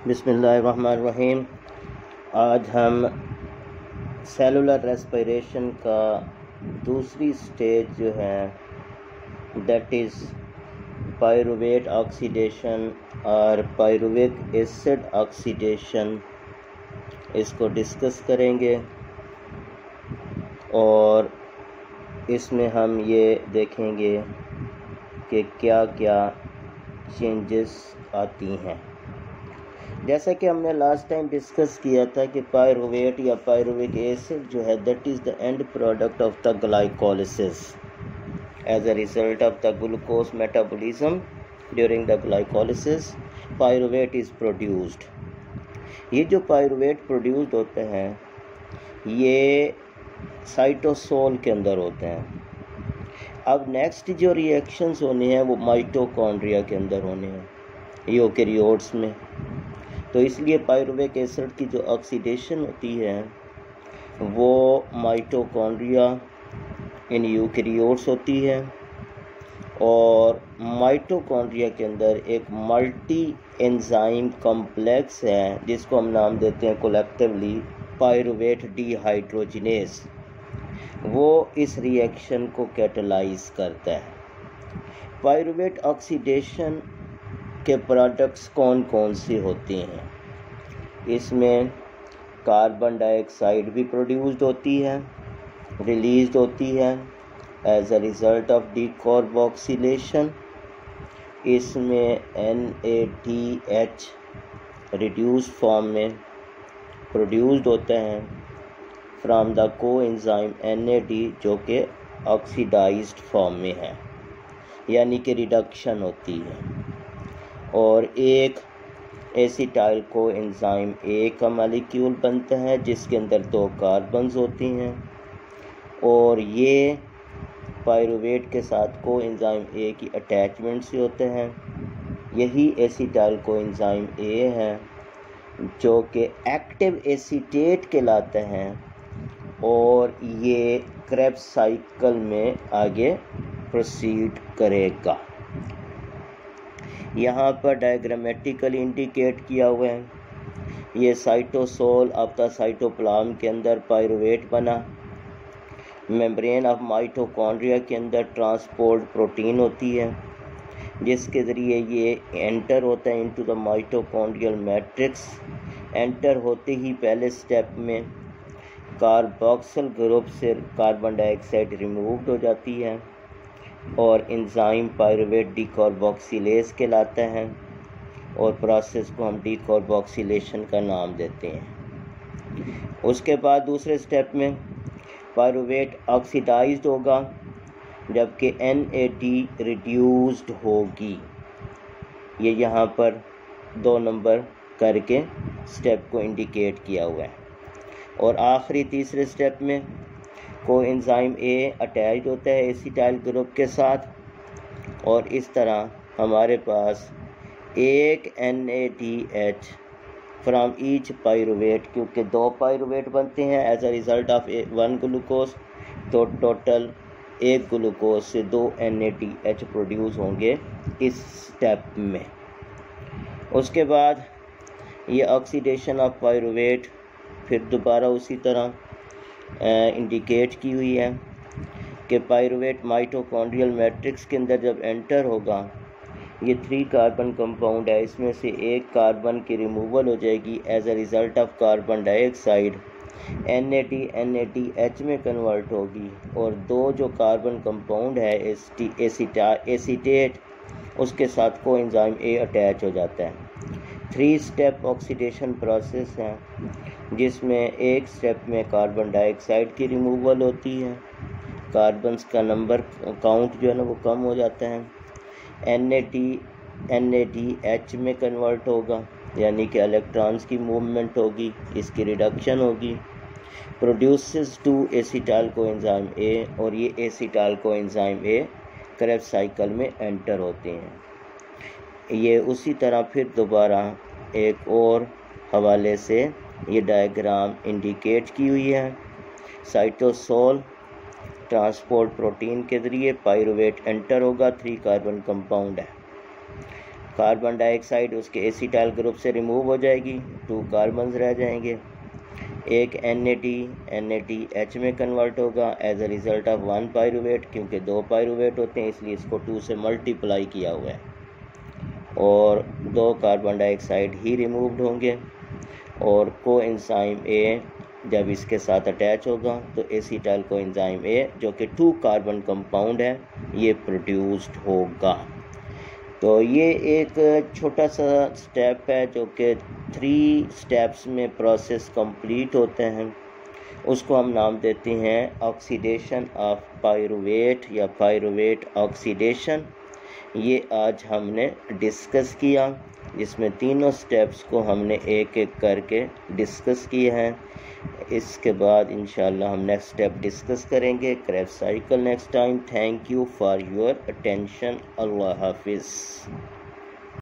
बिस्मिल्लाहिर्रहमानिर्रहीम। आज हम सेलुलर रेस्पिरेशन का दूसरी स्टेज जो है दैट इज़ पायरुवेट ऑक्सीडेशन और पायरुविक एसिड ऑक्सीडेशन, इसको डिस्कस करेंगे और इसमें हम ये देखेंगे कि क्या क्या चेंजेस आती हैं। जैसा कि हमने लास्ट टाइम डिस्कस किया था कि पायरुवेट या पायरुविक एसिड जो है that is the end product of the glycolysis as a result of the glucose metabolism. During the glycolysis pyruvate is produced. ये जो पायरुवेट प्रोड्यूस्ड होते हैं ये साइटोसोल के अंदर होते हैं। अब नेक्स्ट जो रिएक्शंस होनी है वो माइटोकॉन्ड्रिया के अंदर होने हैं, यूकेरियोट्स में। तो इसलिए पायरुविक एसिड की जो ऑक्सीडेशन होती है वो माइटोकॉन्ड्रिया इन यूकेरियोट्स होती है और माइटोकॉन्ड्रिया के अंदर एक मल्टी एंजाइम कॉम्प्लेक्स है जिसको हम नाम देते हैं कलेक्टिवली पायरुवेट डिहाइड्रोजिनेस। वो इस रिएक्शन को कैटलाइज करता है। पायरुवेट ऑक्सीडेशन के प्रोडक्ट्स कौन कौन से होते हैं? इसमें कार्बन डाइऑक्साइड भी प्रोड्यूस्ड होती है, रिलीज्ड होती है as a result of decarboxylation. इसमें NADH रिड्यूस्ड फॉर्म में प्रोड्यूस्ड होते हैं फ्रॉम द कोएंजाइम NAD जो कि ऑक्सीडाइज्ड फॉर्म में है, यानी कि रिडक्शन होती है। और एक एसिटाइल कोएंजाइम A का मॉलिक्यूल बनता है जिसके अंदर 2 कार्बन्स होती हैं और ये पायरुवेट के साथ कोएंजाइम A की अटैचमेंट से होते हैं। यही एसिटाइल कोएंजाइम A है जो कि एक्टिव एसीटेट कहलाते हैं और ये क्रेब्स साइकिल में आगे प्रोसीड करेगा। यहाँ पर डायग्रामेटिकली इंडिकेट किया हुआ है। ये साइटोसोल ऑफ द साइटोप्लाज्म के अंदर पायरुवेट बना। मेम्ब्रेन ऑफ माइटोकॉन्ड्रिया के अंदर ट्रांसपोर्ट प्रोटीन होती है जिसके ज़रिए ये एंटर होता है into the mitochondrial matrix. Enter होते ही पहले स्टेप में कार्बोक्सिल ग्रुप से कार्बन डाइऑक्साइड रिमूव्ड हो जाती है और एंजाइम पायरुवेट डीकार्बोक्सिलेज कहलाता है और प्रोसेस को हम डीकार्बोक्सिलेशन का नाम देते हैं। उसके बाद दूसरे स्टेप में पायरुवेट ऑक्सीडाइज्ड होगा जबकि NAD रिड्यूस्ड होगी। ये यहाँ पर 2 नंबर करके स्टेप को इंडिकेट किया हुआ है। और आखिरी तीसरे स्टेप में कोएंजाइम A अटैच्ड होता है एसिटाइल ग्रुप के साथ और इस तरह हमारे पास एक NADH फ्रॉम ईच पायरुवेट, क्योंकि 2 पायरुवेट बनते हैं as a result of 1 glucose, तो टोटल 1 ग्लूकोज से 2 NADH प्रोड्यूस होंगे इस स्टेप में। उसके बाद ये ऑक्सीडेशन ऑफ पायरुवेट फिर दोबारा उसी तरह इंडिकेट की हुई है कि पायरुवेट माइटोकॉन्ड्रियल मैट्रिक्स के अंदर जब एंटर होगा, ये 3 कार्बन कंपाउंड है, इसमें से 1 कार्बन की रिमूवल हो जाएगी as a result of carbon dioxide, NADH में कन्वर्ट होगी और 2 जो कार्बन कंपाउंड है एसीटेट उसके साथ कोएंजाइम A अटैच हो जाता है। 3 स्टेप ऑक्सीडेशन प्रोसेस है जिसमें एक स्टेप में कार्बन डाइऑक्साइड की रिमूवल होती है, कार्बन्स का नंबर काउंट जो है ना वो कम हो जाता है। NADH में कन्वर्ट होगा यानी कि इलेक्ट्रॉन्स की मूवमेंट होगी, इसकी रिडक्शन होगी, प्रोड्यूसेस 2 एसिटाइल कोएंजाइम A और ये acetyl coenzyme A Krebs cycle में एंटर होते हैं। ये उसी तरह फिर दोबारा एक और हवाले से ये डायग्राम इंडिकेट की हुई है। साइटोसोल ट्रांसपोर्ट प्रोटीन के ज़रिए पायरुवेट एंटर होगा, 3 कार्बन कंपाउंड है। कार्बन डाइऑक्साइड उसके एसीटाइल ग्रुप से रिमूव हो जाएगी, 2 कार्बन्स रह जाएंगे। एक NAT में कन्वर्ट होगा as a result of 1 pyruvate, क्योंकि 2 पायरुवेट होते हैं इसलिए इसको 2 से मल्टीप्लाई किया हुआ है, और 2 कार्बन डाइऑक्साइड ही रिमूव्ड होंगे। और कोएंजाइम A जब इसके साथ अटैच होगा तो एसीटाइल कोएंजाइम A जो कि 2 कार्बन कंपाउंड है ये प्रोड्यूस्ड होगा। तो ये एक छोटा सा स्टेप है जो कि 3 स्टेप्स में प्रोसेस कंप्लीट होते हैं, उसको हम नाम देते हैं ऑक्सीडेशन ऑफ पायरुवेट या पायरुवेट ऑक्सीडेशन। ये आज हमने डिस्कस किया, जिसमें तीनों स्टेप्स को हमने एक एक करके डिस्कस किया है। इसके बाद इंशाल्लाह हम नेक्स्ट स्टेप डिस्कस करेंगे, Krebs cycle, next time. Thank you for your attention. अल्लाह हाफिज़।